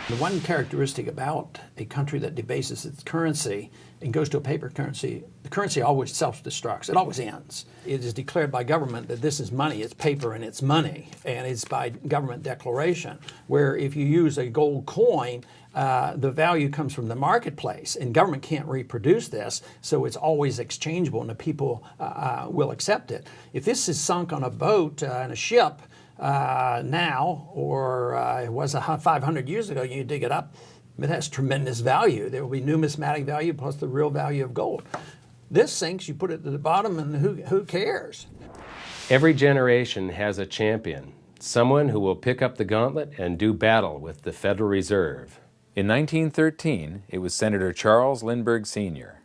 The one characteristic about a country that debases its currency and goes to a paper currency, the currency always self-destructs. It always ends. It is declared by government that this is money, it's paper and it's money, and it's by government declaration. Where if you use a gold coin, the value comes from the marketplace, and government can't reproduce this, so it's always exchangeable, and the people will accept it. If this is sunk on a boat in a ship, now, or it was 500 years ago, you dig it up, it has tremendous value. There will be numismatic value plus the real value of gold. This sinks, you put it to the bottom, and who cares? Every generation has a champion, someone who will pick up the gauntlet and do battle with the Federal Reserve. In 1913, it was Senator Charles Lindbergh Sr.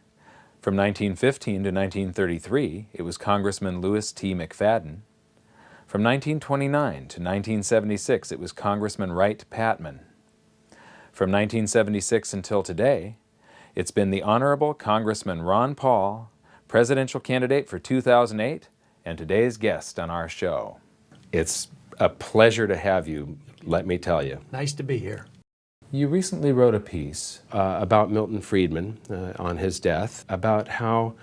From 1915 to 1933, it was Congressman Louis T. McFadden. From 1929 to 1976, it was Congressman Wright Patman. From 1976 until today, it's been the Honorable Congressman Ron Paul, presidential candidate for 2008, and today's guest on our show. It's a pleasure to have you, let me tell you. Nice to be here. You recently wrote a piece about Milton Friedman on his death, about how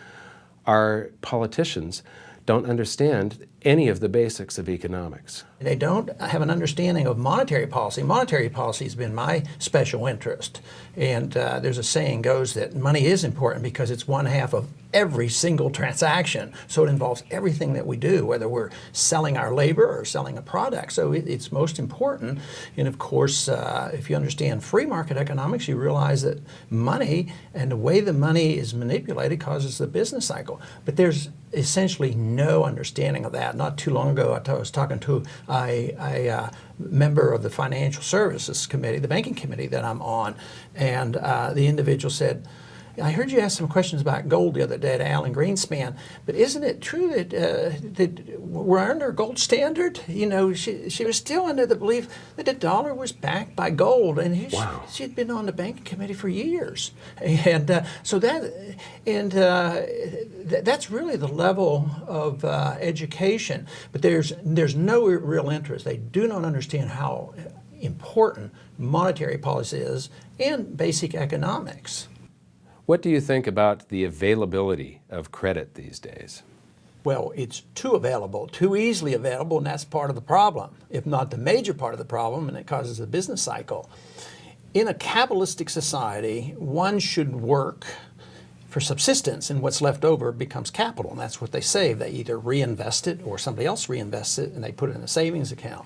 our politicians don't understand any of the basics of economics. They don't have an understanding of monetary policy. Monetary policy has been my special interest. And there's a saying goes that money is important because it's one half of every single transaction. So it involves everything that we do, whether we're selling our labor or selling a product. So it's most important. And of course, if you understand free market economics, you realize that money and the way the money is manipulated causes the business cycle. But there's essentially no understanding of that. Not too long ago, I was talking to a member of the Financial Services Committee, the banking committee that I'm on, and the individual said, I heard you ask some questions about gold the other day to Alan Greenspan, but isn't it true that we're under a gold standard? You know, she was still under the belief that the dollar was backed by gold, and wow. She'd been on the banking committee for years, and so that's really the level of education. But there's no real interest. They do not understand how important monetary policy is and basic economics. What do you think about the availability of credit these days? Well, it's too available, too easily available, and that's part of the problem, if not the major part of the problem, and it causes a business cycle. In a capitalistic society, one should work for subsistence, and what's left over becomes capital, and that's what they save. They either reinvest it or somebody else reinvests it, and they put it in a savings account.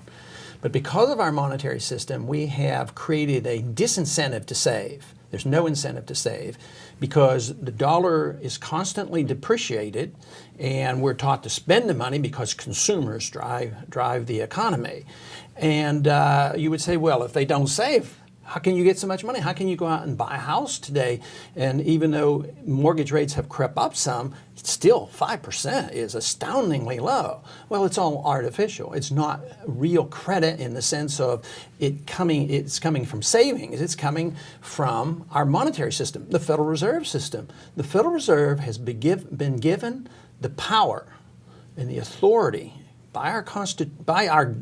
But because of our monetary system, we have created a disincentive to save. There's no incentive to save because the dollar is constantly depreciated, and we're taught to spend the money because consumers drive the economy. And you would say, well, if they don't save, how can you get so much money? How can you go out and buy a house today? And even though mortgage rates have crept up some, still 5% is astoundingly low. Well, it's all artificial. It's not real credit in the sense of it's coming from savings. It's coming from our monetary system, the Federal Reserve System. The Federal Reserve has been given the power and the authority by our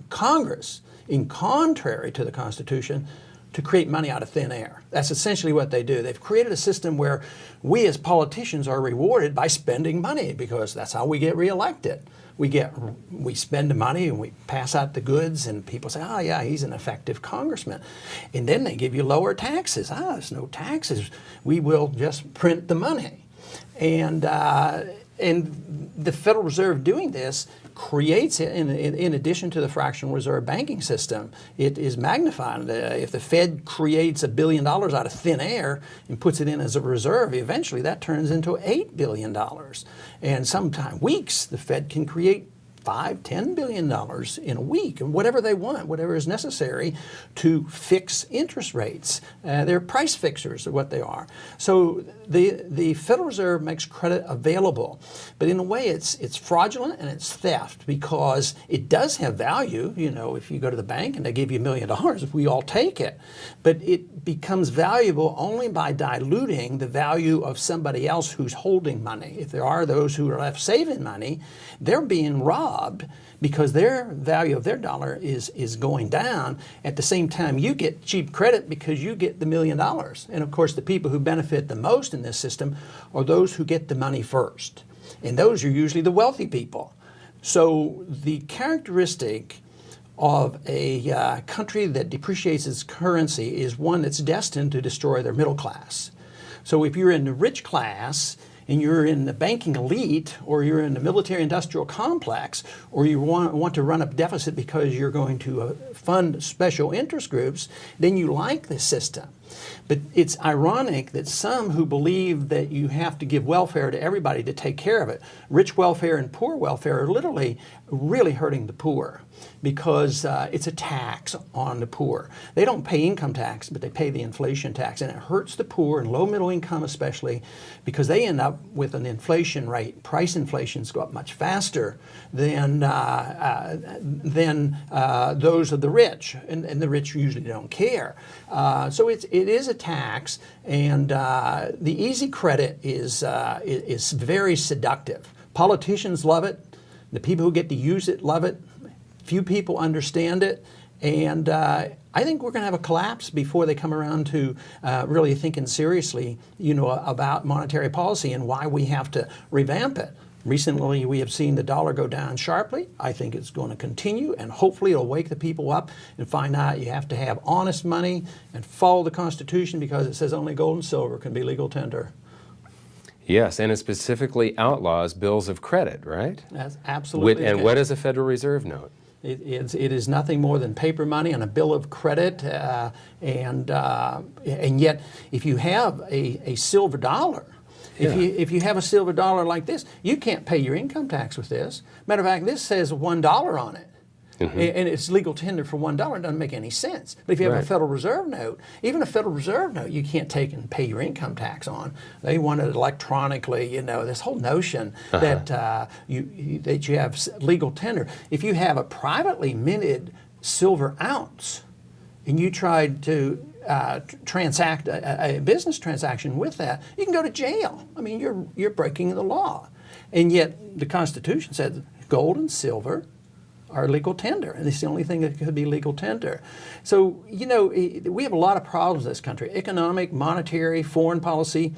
Congress, in contrary to the Constitution, to create money out of thin air. That's essentially what they do. They've created a system where we as politicians are rewarded by spending money because that's how we get reelected. We spend the money and we pass out the goods, and people say, oh yeah, he's an effective congressman. And then they give you lower taxes. there's no taxes. We will just print the money. And the Federal Reserve doing this creates, in addition to the fractional reserve banking system, it is magnified. If the Fed creates $1 billion out of thin air and puts it in as a reserve, eventually that turns into $8 billion. And sometimes weeks, the Fed can create $5–10 billion in a week, and whatever they want, whatever is necessary to fix interest rates. They're price fixers, are what they are. So the Federal Reserve makes credit available, but in a way it's fraudulent and it's theft because it does have value. You know, if you go to the bank and they give you $1 million, we all take it. But it becomes valuable only by diluting the value of somebody else who's holding money. If there are those who are left saving money, they're being robbed robbed because their value of their dollar is going down. At the same time, you get cheap credit because you get the $1 million. And of course, the people who benefit the most in this system are those who get the money first. And those are usually the wealthy people. So the characteristic of a country that depreciates its currency is one that's destined to destroy their middle class. So if you're in the rich class and you're in the banking elite, or you're in the military-industrial complex, or you want to run a deficit because you're going to fund special interest groups, then you like this system. But it's ironic that some who believe that you have to give welfare to everybody to take care of it, rich welfare and poor welfare, are literally really hurting the poor because it's a tax on the poor. They don't pay income tax, but they pay the inflation tax, and it hurts the poor and low middle income especially because they end up with an inflation rate. Price inflations go up much faster than those of the rich, and the rich usually don't care. So it is a tax, and the easy credit is very seductive. Politicians love it. The people who get to use it love it. Few people understand it, and I think we're going to have a collapse before they come around to really thinking seriously, about monetary policy and why we have to revamp it. Recently, we have seen the dollar go down sharply. I think it's going to continue, and hopefully it'll wake the people up and find out you have to have honest money and follow the Constitution because it says only gold and silver can be legal tender. Yes, and it specifically outlaws bills of credit, right? That's absolutely. And what is a Federal Reserve note? It is nothing more than paper money on a bill of credit, and yet if you have a silver dollar, if you have a silver dollar like this, you can't pay your income tax with this. Matter of fact, this says $1 on it. Mm-hmm. And it's legal tender for $1. It doesn't make any sense. But if you have a Federal Reserve note, even a Federal Reserve note, you can't take and pay your income tax on. They want it electronically. This whole notion that you have legal tender. If you have a privately minted silver ounce, and you tried to transact a business transaction with that, you can go to jail. I mean, you're breaking the law. And yet the Constitution said gold and silver are legal tender, and it's the only thing that could be legal tender. So, we have a lot of problems in this country, economic, monetary, foreign policy,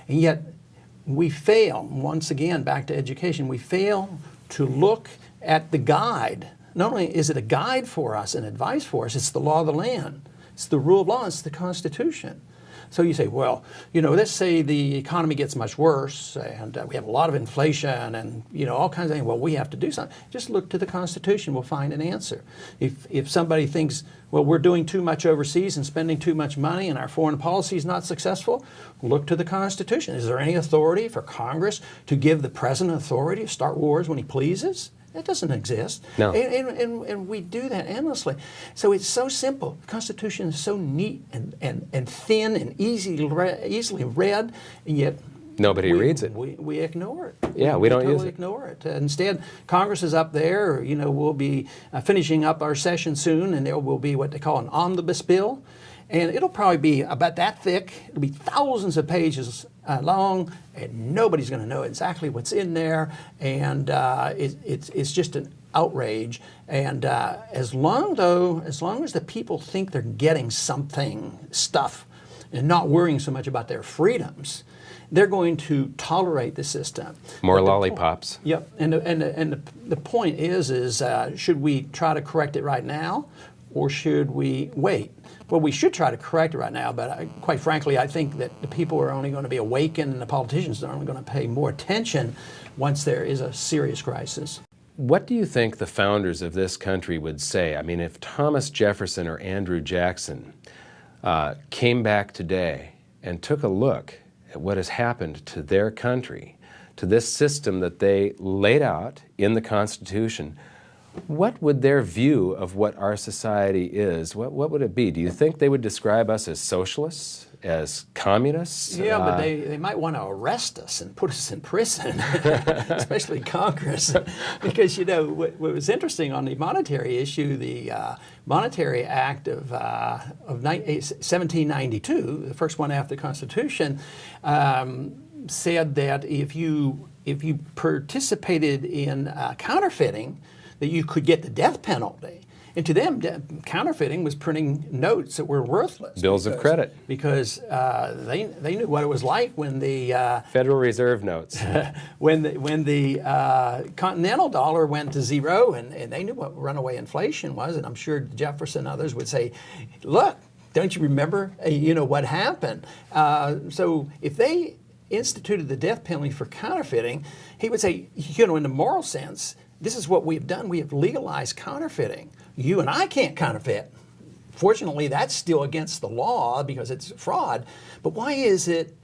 and yet we fail, once again, back to education, we fail to look at the guide. Not only is it a guide for us and advice for us, it's the law of the land. It's the rule of law, it's the Constitution. So you say, well, let's say the economy gets much worse and we have a lot of inflation and, all kinds of things. Well, we have to do something. Just look to the Constitution. We'll find an answer. If somebody thinks, well, we're doing too much overseas and spending too much money and our foreign policy is not successful, look to the Constitution. Is there any authority for Congress to give the president authority to start wars when he pleases? That doesn't exist. No. And we do that endlessly. So it's so simple. The Constitution is so neat and thin and easily read, and yet nobody reads it. We ignore it. Yeah, we don't use it. Ignore it. Instead, Congress is up there. We'll be finishing up our session soon, and there will be what they call an omnibus bill. And it'll probably be about that thick. It'll be thousands of pages long, and nobody's going to know exactly what's in there. And it's just an outrage. And as long as the people think they're getting stuff, and not worrying so much about their freedoms, they're going to tolerate the system. More lollipops. Yep. And the point is should we try to correct it right now, or should we wait? Well, we should try to correct it right now, but quite frankly, I think that the people are only going to be awakened and the politicians are only going to pay more attention once there is a serious crisis. What do you think the founders of this country would say? I mean, if Thomas Jefferson or Andrew Jackson came back today and took a look at what has happened to their country, to this system that they laid out in the Constitution, what would their view of what our society is, what would it be? Do you think they would describe us as socialists, as communists? Yeah, but they might want to arrest us and put us in prison, especially Congress. Because, what was interesting on the monetary issue, the Monetary Act of 1792, the first one after the Constitution, said that if you if you participated in counterfeiting, that you could get the death penalty. And to them, counterfeiting was printing notes that were worthless. Bills of credit. Because they knew what it was like when the Federal Reserve notes. when the continental dollar went to zero, and they knew what runaway inflation was. And I'm sure Jefferson and others would say, look, don't you remember, what happened? So if they instituted the death penalty for counterfeiting, he would say, in the moral sense, this is what we have done. We have legalized counterfeiting. You and I can't counterfeit. Fortunately, that's still against the law because it's fraud. But why is it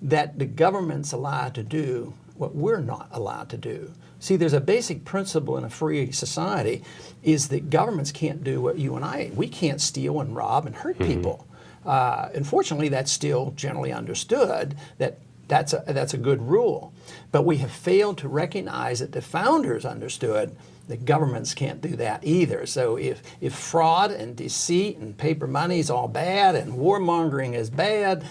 that the government's allowed to do what we're not allowed to do? See, there's a basic principle in a free society is that governments can't do what you and I, we can't steal and rob and hurt people. Unfortunately, that's still generally understood that that's a good rule. But we have failed to recognize that the founders understood that governments can't do that either. So if fraud and deceit and paper money is all bad and warmongering is bad,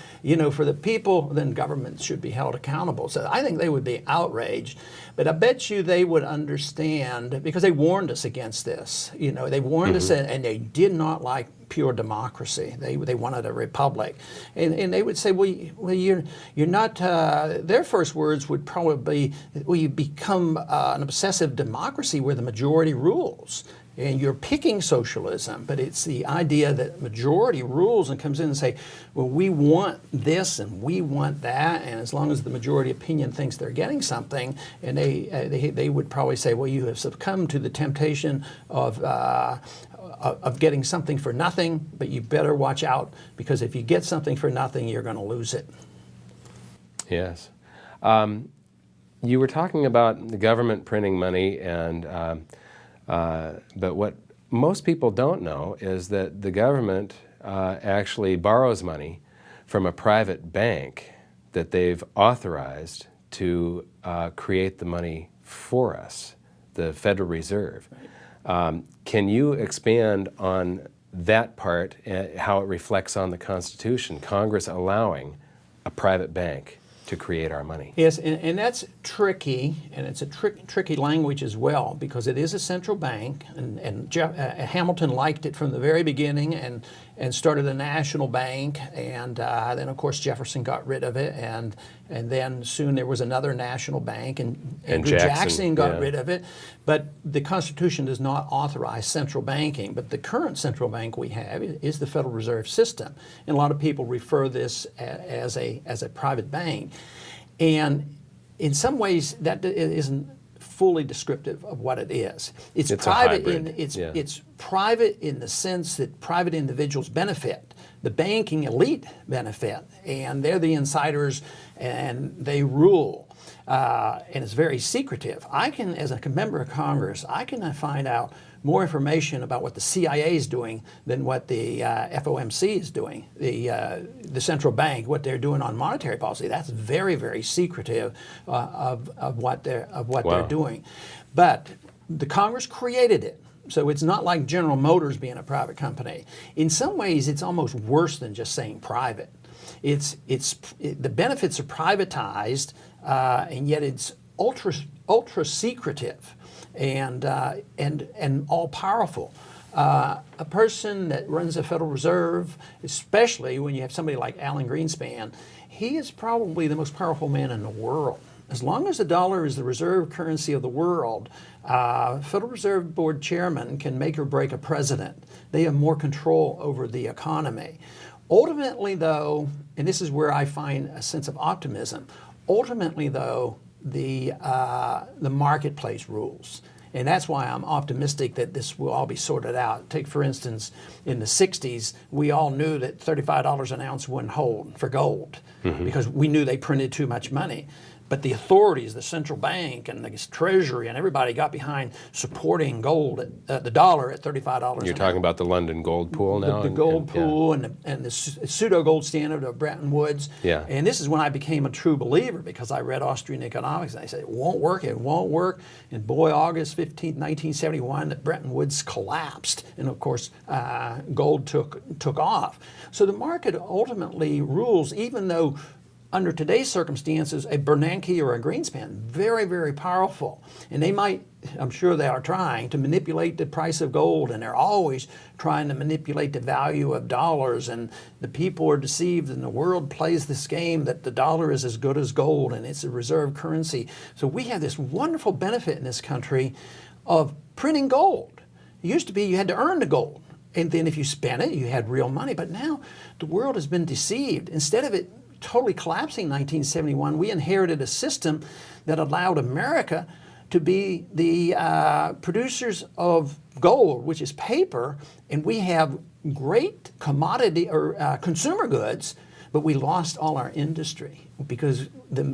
for the people, then governments should be held accountable. So I think they would be outraged. But I bet you they would understand, because they warned us against this. They warned us, and they did not like pure democracy. They wanted a republic. And they would say, well, you're not, their first words would probably be, well, you become an obsessive democracy where the majority rules. And you're picking socialism, but it's the idea that majority rules and comes in and say, well, we want this and we want that, and as long as the majority opinion thinks they're getting something, and they would probably say, well, you have succumbed to the temptation of getting something for nothing, but you better watch out, because if you get something for nothing, you're going to lose it. Yes. You were talking about the government printing money, and but what most people don't know is that the government actually borrows money from a private bank that they've authorized to create the money for us, the Federal Reserve. Can you expand on that part, how it reflects on the Constitution, Congress allowing a private bank to create our money? Yes, and that's tricky, and it's a tricky language as well, because it is a central bank, and Hamilton liked it from the very beginning and started a national bank, and then of course Jefferson got rid of it, and then soon there was another national bank, and Andrew Jackson got rid of it. But the Constitution does not authorize central banking, but the current central bank we have is the Federal Reserve System, and a lot of people refer this as a private bank. And in some ways that isn't fully descriptive of what it is. It's private it's private in the sense that private individuals benefit. The banking elite benefit, and they're the insiders, and they rule. And it's very secretive. I can, as a member of Congress, I can find out more information about what the CIA is doing than what the FOMC is doing, the central bank, what they're doing on monetary policy. That's very, very secretive of what they're doing. But the Congress created it. So it's not like General Motors being a private company. In some ways, it's almost worse than just saying private. The benefits are privatized, and yet it's ultra secretive and all powerful. A person that runs the Federal Reserve, especially when you have somebody like Alan Greenspan, he is probably the most powerful man in the world. As long as the dollar is the reserve currency of the world, Federal Reserve Board chairman can make or break a president. They have more control over the economy. Ultimately, though, and this is where I find a sense of optimism, ultimately, though, the marketplace rules. And that's why I'm optimistic that this will all be sorted out. Take, for instance, in the 60s, we all knew that $35 an ounce wouldn't hold for gold because we knew they printed too much money. But the authorities, the central bank and the Treasury and everybody got behind supporting gold, the dollar at $35 You're talking about the London gold pool now? The gold pool and the pseudo-gold standard of Bretton Woods. Yeah. And this is when I became a true believer, because I read Austrian economics and I said, it won't work, it won't work. And boy, August 15th, 1971, the Bretton Woods collapsed. And of course, gold took off. So the market ultimately rules, even though under today's circumstances, a Bernanke or a Greenspan, very, very powerful. And they might, I'm sure they are trying to manipulate the price of gold, and they're always trying to manipulate the value of dollars, and the people are deceived, and the world plays this game that the dollar is as good as gold and it's a reserve currency. So we have this wonderful benefit in this country of printing gold. It used to be you had to earn the gold, and then if you spent it, you had real money. But now the world has been deceived. Instead of it totally collapsing in 1971, we inherited a system that allowed America to be the producers of gold, which is paper, and we have great commodity or consumer goods, but we lost all our industry because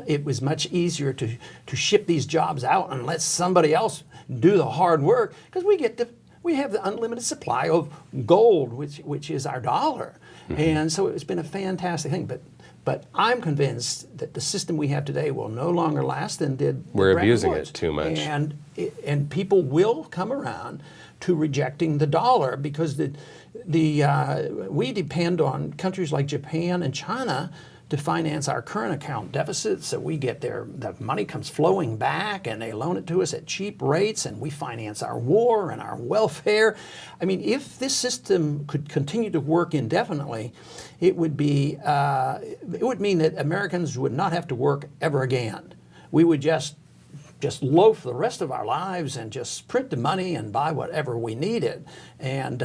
it was much easier to ship these jobs out and let somebody else do the hard work, because we have the unlimited supply of gold, which is our dollar. Mm-hmm. And so it's been a fantastic thing. But I'm convinced that the system we have today will no longer last than did. We're abusing it too much. And people will come around to rejecting the dollar, because we depend on countries like Japan and China to finance our current account deficits. So we get the money comes flowing back, and they loan it to us at cheap rates, and we finance our war and our welfare. I mean, if this system could continue to work indefinitely, it would mean that Americans would not have to work ever again. We would just loaf the rest of our lives and just print the money and buy whatever we needed. And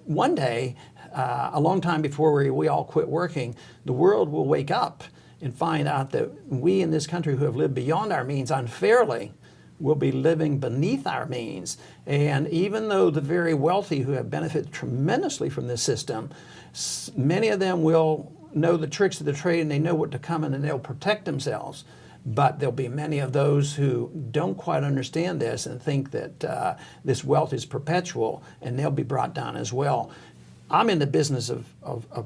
one day, a long time before we all quit working, the world will wake up and find out that we in this country who have lived beyond our means unfairly will be living beneath our means. And even though the very wealthy who have benefited tremendously from this system, many of them will know the tricks of the trade, and they know what to come in, and they'll protect themselves. But there'll be many of those who don't quite understand this and think that this wealth is perpetual, and they'll be brought down as well. I'm in the business of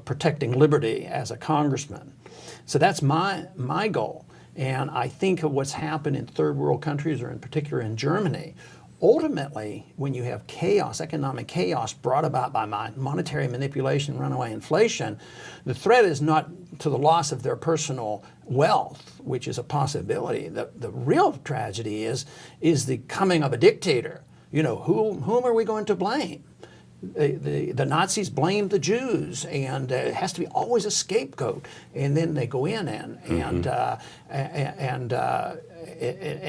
protecting liberty as a congressman. So that's my goal. And I think of what's happened in third world countries, or in particular in Germany. Ultimately, when you have chaos, economic chaos brought about by monetary manipulation, runaway inflation, the threat is not to the loss of their personal wealth, which is a possibility. The real tragedy is the coming of a dictator. You know, whom are we going to blame? The Nazis blamed the Jews, and it has to be always a scapegoat. And then they go in and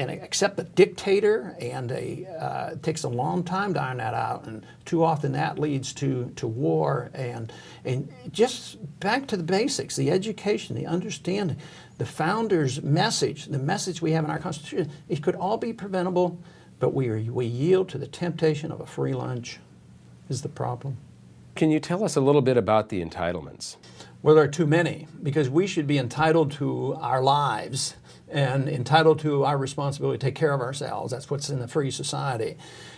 accept the dictator, and it takes a long time to iron that out, and too often that leads to war. And just back to the basics, the education, the understanding, the founders' message, the message we have in our Constitution, it could all be preventable, but we yield to the temptation of a free lunch. Is the problem. Can you tell us a little bit about the entitlements? Well, there are too many, because we should be entitled to our lives and entitled to our responsibility to take care of ourselves. That's what's in the free society.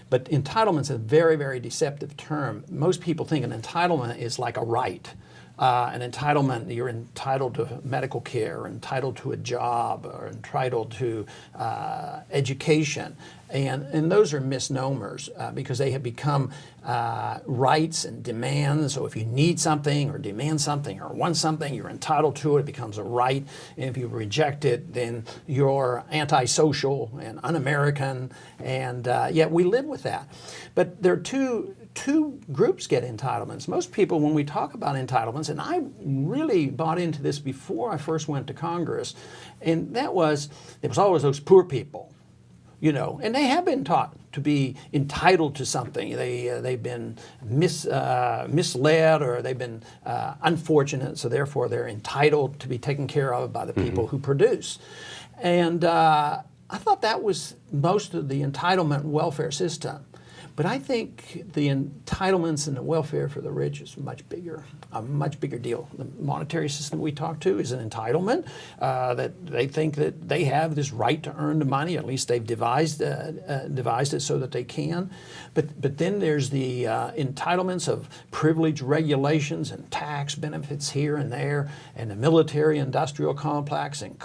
But entitlement is a very, very deceptive term. Most people think an entitlement is like a right. An entitlement, you're entitled to medical care, or entitled to a job, or entitled to education. And those are misnomers because they have become rights and demands. So if you need something or demand something or want something, you're entitled to it. It becomes a right. And if you reject it, then you're antisocial and un-American. And yet we live with that. But there are two groups get entitlements. Most people, when we talk about entitlements, and I really bought into this before I first went to Congress, and there was always those poor people. You know, and they have been taught to be entitled to something. They've been misled, or they've been unfortunate, so therefore they're entitled to be taken care of by the people who produce. And I thought that was most of the entitlement welfare system. But I think the entitlements and the welfare for the rich is a much bigger deal. The monetary system we talk to is an entitlement, that they think that they have this right to earn the money. At least they've devised it so that they can. But then there's the entitlements of privilege regulations and tax benefits here and there, and the military-industrial complex and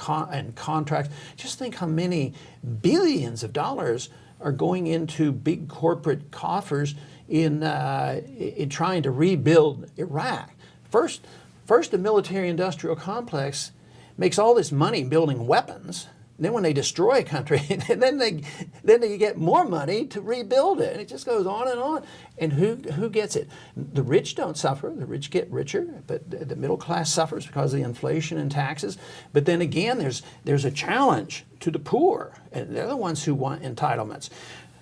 contracts. Just think how many billions of dollars are going into big corporate coffers in trying to rebuild Iraq. First the military-industrial complex makes all this money building weapons. Then when they destroy a country, then they get more money to rebuild it. And it just goes on and on. And who gets it? The rich don't suffer. The rich get richer, but the middle class suffers because of the inflation and taxes. But then again, there's a challenge to the poor, and they're the ones who want entitlements.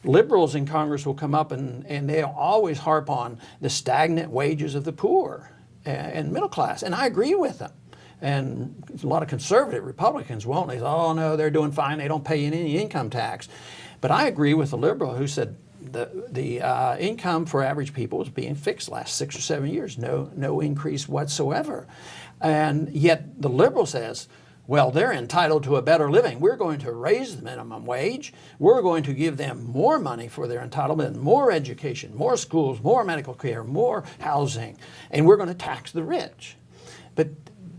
Liberals in Congress will come up and they'll always harp on the stagnant wages of the poor and middle class, and I agree with them. And a lot of conservative Republicans won't. They say, oh no, they're doing fine, they don't pay any income tax. But I agree with the liberal who said the income for average people is being fixed last 6 or 7 years, no increase whatsoever. And yet the liberal says, well, they're entitled to a better living. We're going to raise the minimum wage. We're going to give them more money for their entitlement, more education, more schools, more medical care, more housing, and we're going to tax the rich. But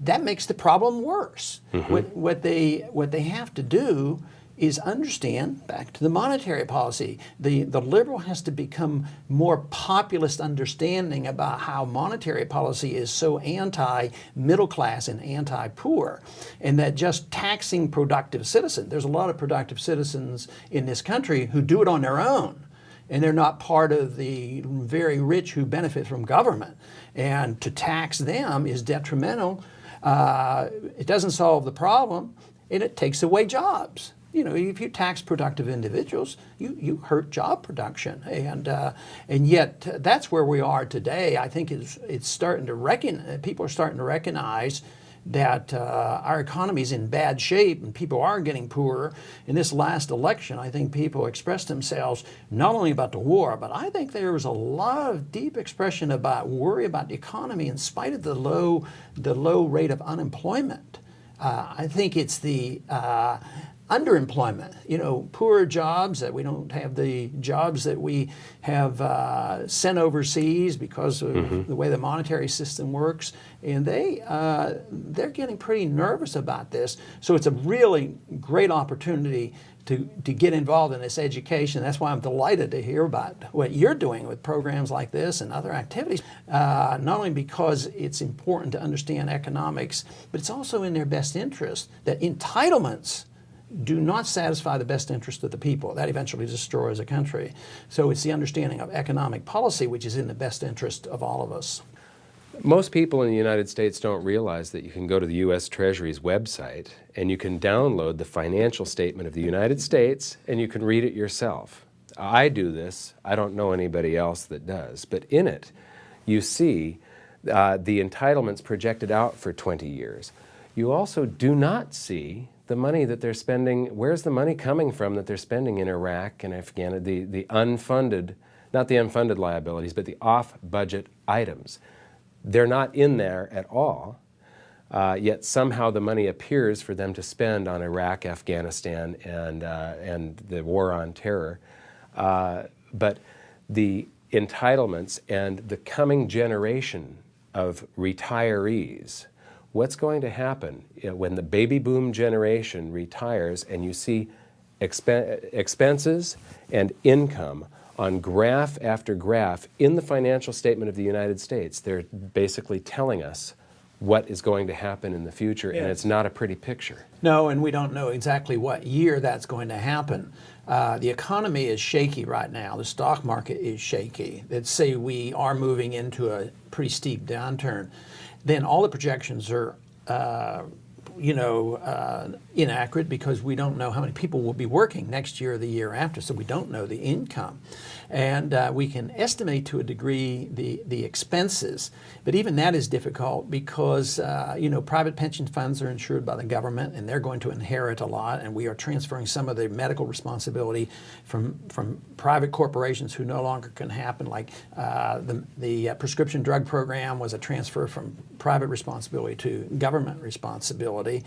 that makes the problem worse. What they have to do is understand, back to the monetary policy, the liberal has to become more populist understanding about how monetary policy is so anti-middle class and anti-poor, and that just taxing productive citizens, there's a lot of productive citizens in this country who do it on their own, and they're not part of the very rich who benefit from government, and to tax them is detrimental. It doesn't solve the problem, and it takes away jobs. You know, if you tax productive individuals, you hurt job production, and yet that's where we are today. I think it's starting to people are starting to recognize that our economy is in bad shape and people are getting poorer. In this last election, I think people expressed themselves not only about the war, but I think there was a lot of deep expression about worry about the economy in spite of the low rate of unemployment. I think it's the underemployment, you know, poor jobs, that we don't have the jobs that we have sent overseas because of the way the monetary system works, and they're getting pretty nervous about this. So it's a really great opportunity to get involved in this education. That's why I'm delighted to hear about what you're doing with programs like this and other activities, not only because it's important to understand economics, but it's also in their best interest that entitlements do not satisfy the best interest of the people. That eventually destroys a country. So it's the understanding of economic policy which is in the best interest of all of us. Most people in the United States don't realize that you can go to the U.S. Treasury's website and you can download the financial statement of the United States and you can read it yourself. I do this. I don't know anybody else that does. But in it, you see the entitlements projected out for 20 years. You also do not see the money that they're spending. Where's the money coming from that they're spending in Iraq and Afghanistan, the unfunded, not the unfunded liabilities, but the off-budget items. They're not in there at all, yet somehow the money appears for them to spend on Iraq, Afghanistan, and the war on terror. But the entitlements and the coming generation of retirees, what's going to happen when the baby boom generation retires and you see expenses and income on graph after graph in the financial statement of the United States? They're basically telling us what is going to happen in the future, and it's not a pretty picture. No, and we don't know exactly what year that's going to happen. The economy is shaky right now. The stock market is shaky. Let's say we are moving into a pretty steep downturn. Then all the projections are, inaccurate because we don't know how many people will be working next year or the year after, so we don't know the income. And we can estimate to a degree the expenses, but even that is difficult because, private pension funds are insured by the government and they're going to inherit a lot, and we are transferring some of the medical responsibility from private corporations who no longer can happen, like the prescription drug program was a transfer from private responsibility to government responsibility.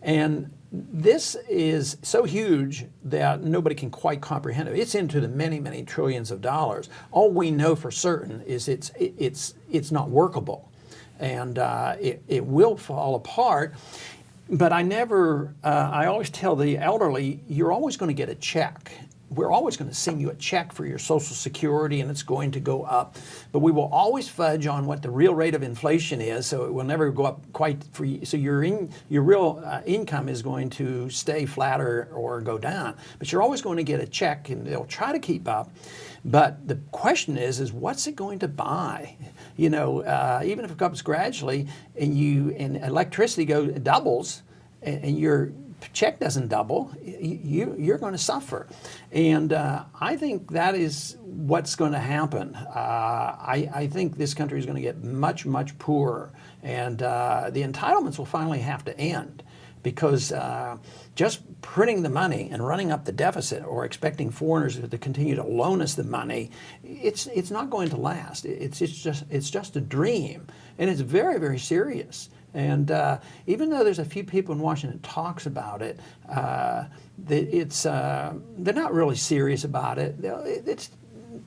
And this is so huge that nobody can quite comprehend it. It's into the many, many trillions of dollars. All we know for certain is it's not workable, and it will fall apart. But I always tell the elderly, you're always going to get a check we're always going to send you a check for your Social Security, and it's going to go up. But we will always fudge on what the real rate of inflation is, so it will never go up quite for you. So your real income is going to stay flat or go down. But you're always going to get a check, and they'll try to keep up. But the question is what's it going to buy? You know, even if it comes gradually, and electricity doubles, and your check doesn't double, you're going to suffer. And I think that is what's going to happen. I think this country is going to get much, much poorer. And the entitlements will finally have to end, because just printing the money and running up the deficit or expecting foreigners to continue to loan us the money, it's not going to last. It's just a dream, and it's very, very serious. And even though there's a few people in Washington talks about it, they're not really serious about it. It's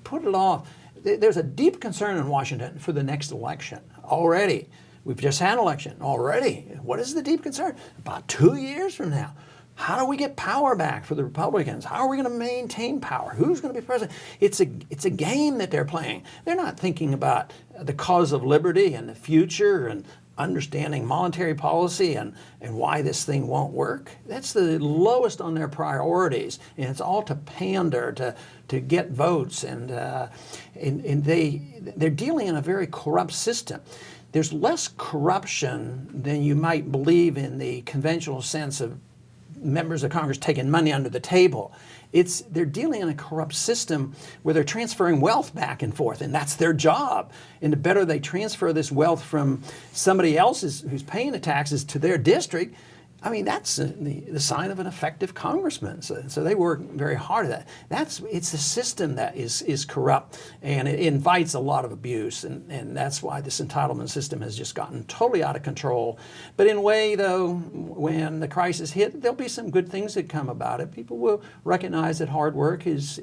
put it off. There's a deep concern in Washington for the next election already. We've just had an election already. What is the deep concern? About 2 years from now, how do we get power back for the Republicans? How are we going to maintain power? Who's going to be president? It's a game that they're playing. They're not thinking about the cause of liberty and the future and understanding monetary policy and why this thing won't work. That's the lowest on their priorities, and it's all to pander, to get votes, and they're dealing in a very corrupt system. There's less corruption than you might believe in the conventional sense of members of Congress taking money under the table. They're dealing in a corrupt system where they're transferring wealth back and forth, and that's their job. And the better they transfer this wealth from somebody else who's paying the taxes to their district, I mean, that's the sign of an effective congressman. So they work very hard at that. It's the system that is corrupt, and it invites a lot of abuse, and that's why this entitlement system has just gotten totally out of control. But in a way, though, when the crisis hit, there'll be some good things that come about it. People will recognize that hard work is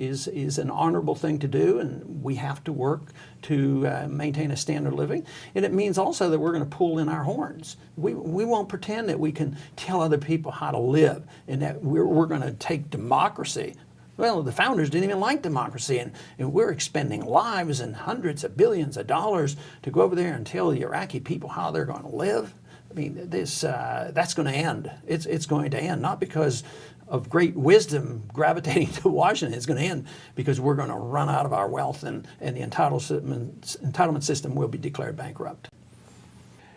an honorable thing to do, and we have to work to maintain a standard of living. And it means also that we're going to pull in our horns. We won't pretend that we can tell other people how to live and that we're going to take democracy. Well, the founders didn't even like democracy, and we're expending lives and hundreds of billions of dollars to go over there and tell the Iraqi people how they're going to live. I mean, that's going to end. It's going to end, not because of great wisdom gravitating to Washington. It's going to end because we're going to run out of our wealth, and the entitlement system will be declared bankrupt.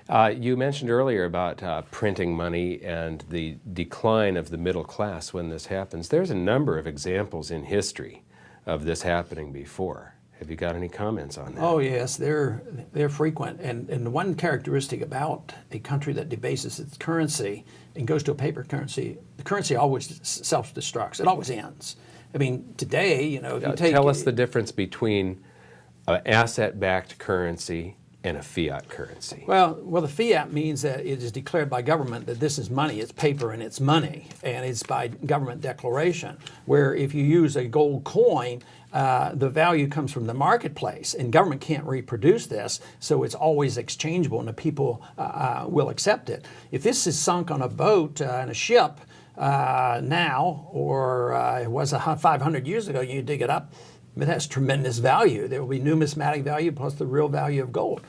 You mentioned earlier about printing money and the decline of the middle class when this happens. There's a number of examples in history of this happening before. Have you got any comments on that? Oh yes, they're frequent. And the one characteristic about a country that debases its currency and goes to a paper currency, the currency always self-destructs. It always ends. I mean, today, you know, if you take... Tell us the difference between an asset-backed currency and a fiat currency. Well, the fiat means that it is declared by government that this is money, it's paper and it's money, and it's by government declaration. Where if you use a gold coin, the value comes from the marketplace, and government can't reproduce this, so it's always exchangeable, and the people will accept it. If this is sunk on a boat in a ship now, or it was 500 years ago, you dig it up, it has tremendous value. There will be numismatic value plus the real value of gold.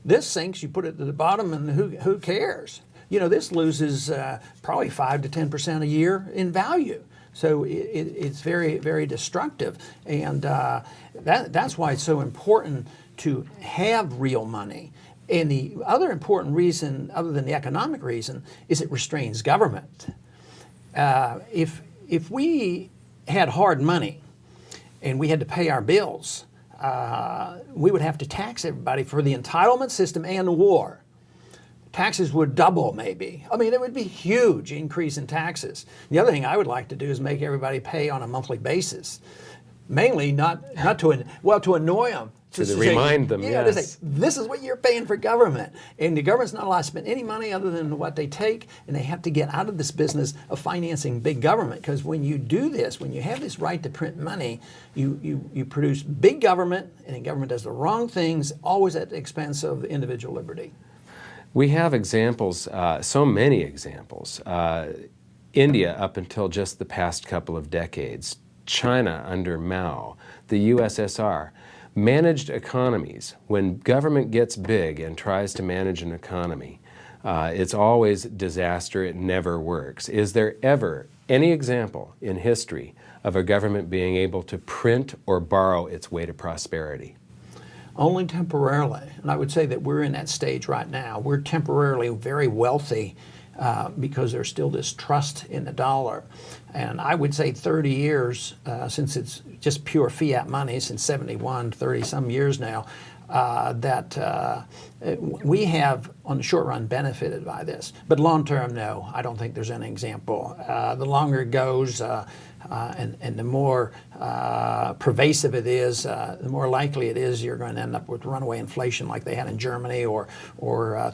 This sinks, you put it to the bottom, and who cares? You know, this loses probably 5 to 10% a year in value. So it's very, very destructive. And that's why it's so important to have real money. And the other important reason, other than the economic reason, is it restrains government. If we had hard money, and we had to pay our bills, we would have to tax everybody for the entitlement system and the war. Taxes would double, maybe. I mean, there would be a huge increase in taxes. The other thing I would like to do is make everybody pay on a monthly basis. Mainly not to annoy them. To remind them, yes. To say, this is what you're paying for government. And the government's not allowed to spend any money other than what they take, and they have to get out of this business of financing big government. Because when you do this, when you have this right to print money, you produce big government, and the government does the wrong things, always at the expense of individual liberty. We have examples, so many examples. India, up until just the past couple of decades, China under Mao, the USSR, managed economies. When government gets big and tries to manage an economy, it's always disaster. It never works. Is there ever any example in history of a government being able to print or borrow its way to prosperity? Only temporarily. And I would say that we're in that stage right now. We're temporarily very wealthy because there's still this trust in the dollar. And I would say 30 years, since it's just pure fiat money, since 71, 30 some years now, that we have, on the short run, benefited by this. But long term, no, I don't think there's any example. The longer it goes, and the more pervasive it is, the more likely it is you're going to end up with runaway inflation like they had in Germany or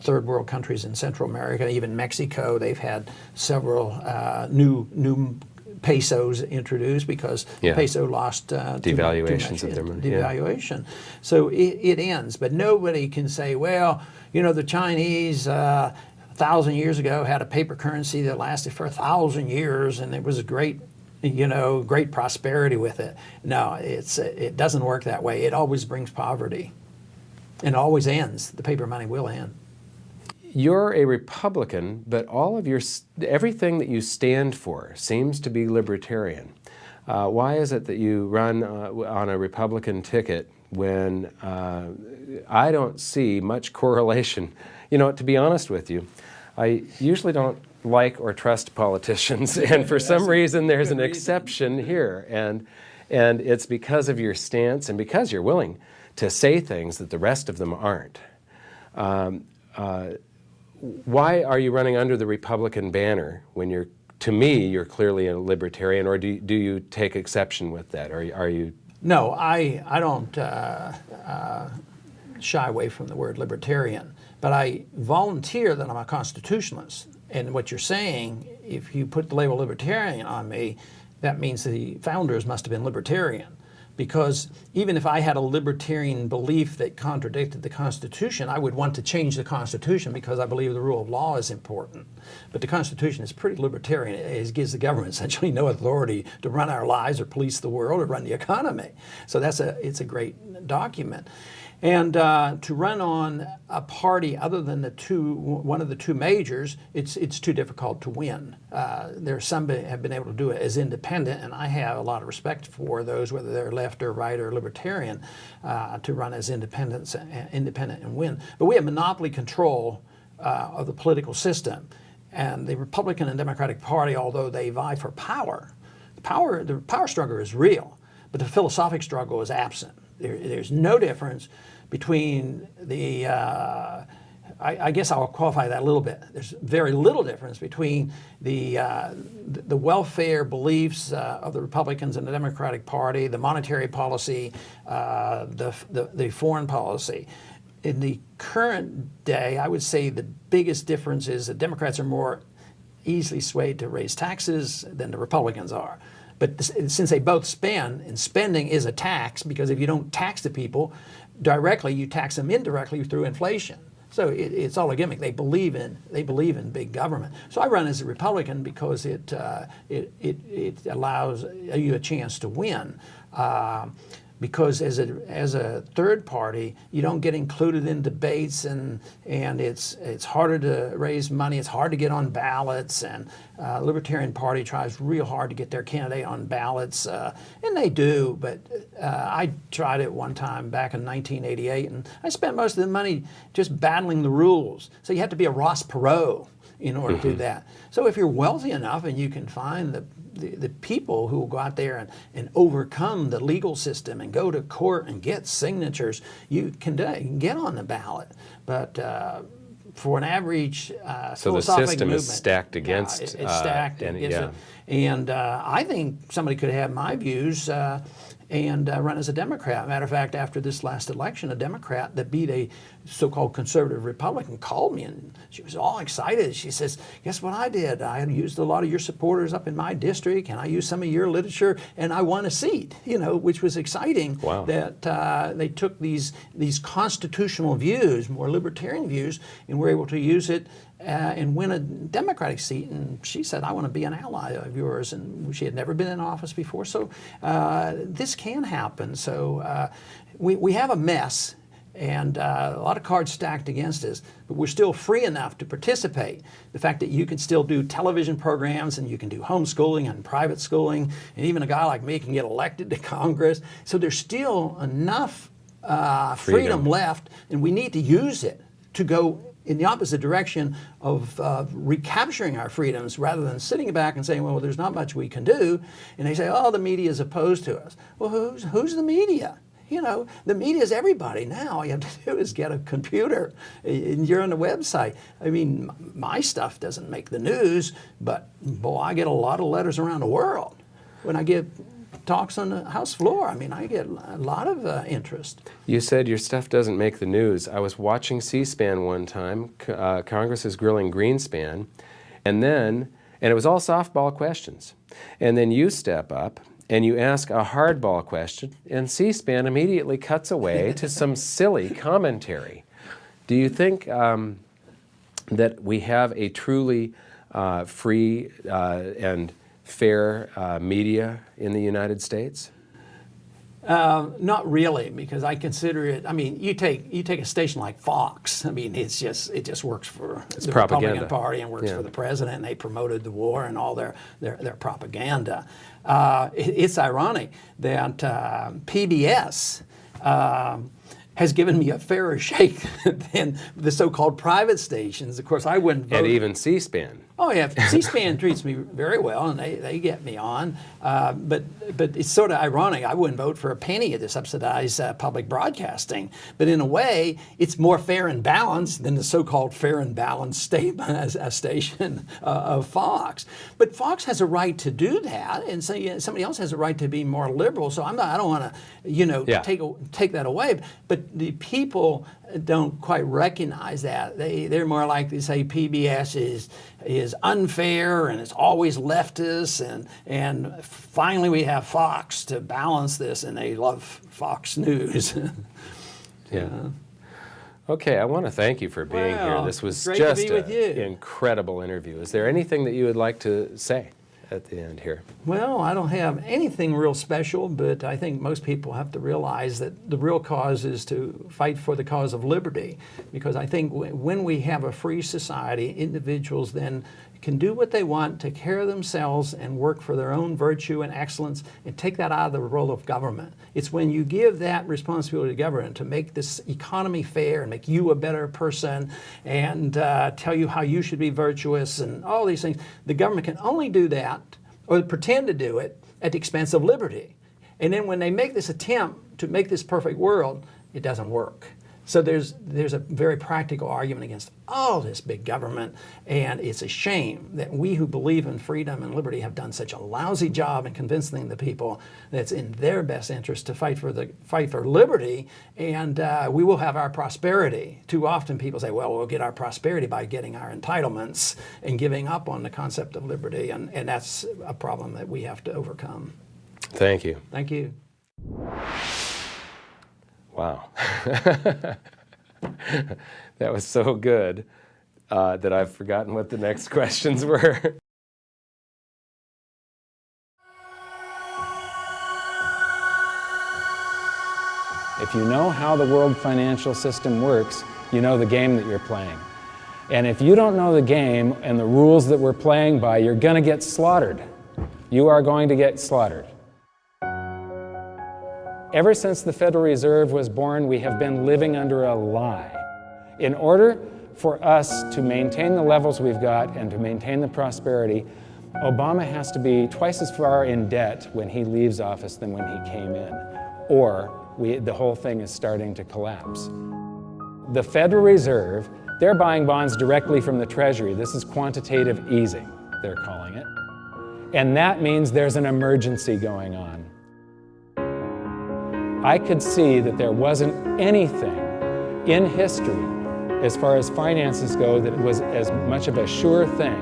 third world countries in Central America, even Mexico. They've had several new pesos introduced because the peso lost devaluations of their money. Devaluation. Yeah. So it ends, but nobody can say, well, you know, the Chinese 1,000 years ago had a paper currency that lasted for 1,000 years and it was a great, you know, great prosperity with it. No, it doesn't work that way. It always brings poverty and always ends. The paper money will end. You're a Republican, but everything that you stand for seems to be libertarian. Why is it that you run on a Republican ticket when I don't see much correlation? You know, to be honest with you, I usually don't like or trust politicians, and for some reason there's an exception here, and it's because of your stance and because you're willing to say things that the rest of them aren't. Why are you running under the Republican banner when to me, you're clearly a libertarian, or do you take exception with that? Are you? No, I don't shy away from the word libertarian, but I volunteer that I'm a constitutionalist. And what you're saying, if you put the label libertarian on me, that means the founders must have been libertarian. Because even if I had a libertarian belief that contradicted the Constitution, I would want to change the Constitution because I believe the rule of law is important. But the Constitution is pretty libertarian. It gives the government essentially no authority to run our lives or police the world or run the economy. So it's a great document. And to run on a party other than one of the two majors, it's too difficult to win. There's some have been able to do it as independent, and I have a lot of respect for those, whether they're left or right or libertarian, to run as independent and win. But we have monopoly control of the political system, and the Republican and Democratic Party, although they vie for power, the power struggle is real, but the philosophic struggle is absent. There's no difference between the, I guess I'll qualify that a little bit. There's very little difference between the welfare beliefs of the Republicans and the Democratic Party, the monetary policy, the foreign policy. In the current day, I would say the biggest difference is that Democrats are more easily swayed to raise taxes than the Republicans are. But since they both spend, and spending is a tax, because if you don't tax the people directly, you tax them indirectly through inflation. So it's all a gimmick. They believe in big government. So I run as a Republican because it allows you a chance to win. Because as a third party, you don't get included in debates, and it's harder to raise money. It's hard to get on ballots, and Libertarian Party tries real hard to get their candidate on ballots, and they do. But I tried it one time back in 1988, and I spent most of the money just battling the rules. So you have to be a Ross Perot in order to do that. So if you're wealthy enough and you can find the people who will go out there and overcome the legal system and go to court and get signatures, you can get on the ballot. But for an average so the system is stacked against. It's stacked against it. And I think somebody could have my views and run as a Democrat. Matter of fact, after this last election, a Democrat that beat a so-called conservative Republican called me, and she was all excited. She says, guess what I did? I used a lot of your supporters up in my district, and I used some of your literature, and I won a seat, which was exciting. Wow. That they took these constitutional views, more libertarian views, and were able to use it and win a Democratic seat. And she said, I want to be an ally of yours. And she had never been in office before. So this can happen. So we have a mess and a lot of cards stacked against us, but we're still free enough to participate. The fact that you can still do television programs and you can do homeschooling and private schooling, and even a guy like me can get elected to Congress. So there's still enough freedom left, and we need to use it to go in the opposite direction of recapturing our freedoms, rather than sitting back and saying, well, there's not much we can do. And they say, oh, the media is opposed to us. Well, who's the media? You know, the media is everybody now. All you have to do is get a computer and you're on the website. I mean, my stuff doesn't make the news, but boy, I get a lot of letters around the world. When I give talks on the House floor, I mean, I get a lot of interest. You said your stuff doesn't make the news. I was watching C-SPAN one time. Congress is grilling Greenspan, and it was all softball questions. And then you step up and you ask a hardball question, and C-SPAN immediately cuts away to some silly commentary. Do you think that we have a truly free and fair media in the United States? Not really, because I consider it. I mean, you take a station like Fox. I mean, it just works for the Republican Party and works for the president. And they promoted the war and all their propaganda. It's ironic that PBS has given me a fairer shake than the so-called private stations. Of course, I wouldn't vote. And even C-SPAN. Oh yeah, C-SPAN treats me very well, and they get me on. But it's sort of ironic. I wouldn't vote for a penny to subsidize public broadcasting. But in a way, it's more fair and balanced than the so-called fair and balanced station of Fox. But Fox has a right to do that, and so somebody else has a right to be more liberal. So I don't want to, take that away. But the people don't quite recognize that. They're more likely to say PBS is unfair and it's always leftist, and finally we have Fox to balance this, and they love Fox News. Yeah. Okay, I want to thank you for being here. This was just an incredible interview. Is there anything that you would like to say at the end here? Well, I don't have anything real special, but I think most people have to realize that the real cause is to fight for the cause of liberty, because I think when we have a free society, individuals then can do what they want, take care of themselves, and work for their own virtue and excellence, and take that out of the role of government. It's when you give that responsibility to government to make this economy fair and make you a better person and tell you how you should be virtuous and all these things. The government can only do that, or pretend to do it, at the expense of liberty. And then when they make this attempt to make this perfect world, it doesn't work. So there's a very practical argument against all this big government, and it's a shame that we who believe in freedom and liberty have done such a lousy job in convincing the people that it's in their best interest to fight for liberty, and we will have our prosperity. Too often people say, well, we'll get our prosperity by getting our entitlements and giving up on the concept of liberty, and that's a problem that we have to overcome. Thank you. Thank you. Wow. That was so good that I've forgotten what the next questions were. If you know how the world financial system works, you know the game that you're playing. And if you don't know the game and the rules that we're playing by, you're going to get slaughtered. You are going to get slaughtered. Ever since the Federal Reserve was born, we have been living under a lie. In order for us to maintain the levels we've got and to maintain the prosperity, Obama has to be twice as far in debt when he leaves office than when he came in, or the whole thing is starting to collapse. The Federal Reserve, they're buying bonds directly from the Treasury. This is quantitative easing, they're calling it. And that means there's an emergency going on. I could see that there wasn't anything in history as far as finances go that was as much of a sure thing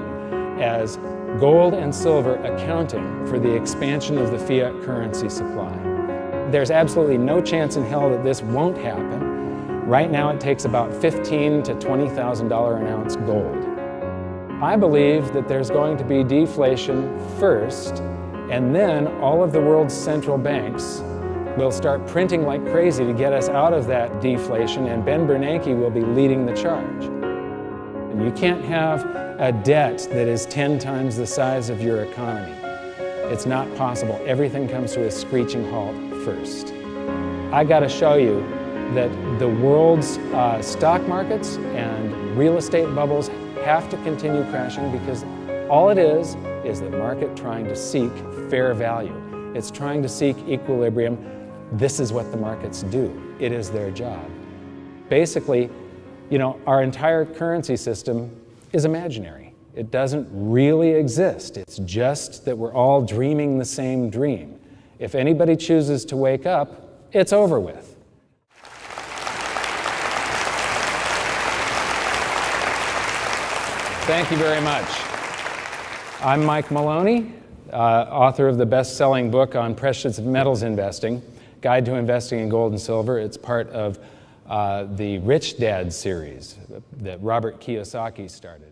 as gold and silver accounting for the expansion of the fiat currency supply. There's absolutely no chance in hell that this won't happen. Right now it takes about $15,000 to $20,000 an ounce gold. I believe that there's going to be deflation first, and then all of the world's central banks will start printing like crazy to get us out of that deflation, and Ben Bernanke will be leading the charge. And you can't have a debt that is 10 times the size of your economy. It's not possible. Everything comes to a screeching halt first. I got to show you that the world's stock markets and real estate bubbles have to continue crashing, because all it is the market trying to seek fair value. It's trying to seek equilibrium. This is what the markets do. It is their job. Basically, you know, our entire currency system is imaginary. It doesn't really exist. It's just that we're all dreaming the same dream. If anybody chooses to wake up, it's over with. Thank you very much. I'm Mike Maloney, author of the best-selling book on precious metals investing, Guide to Investing in Gold and Silver. It's part of the Rich Dad series that Robert Kiyosaki started.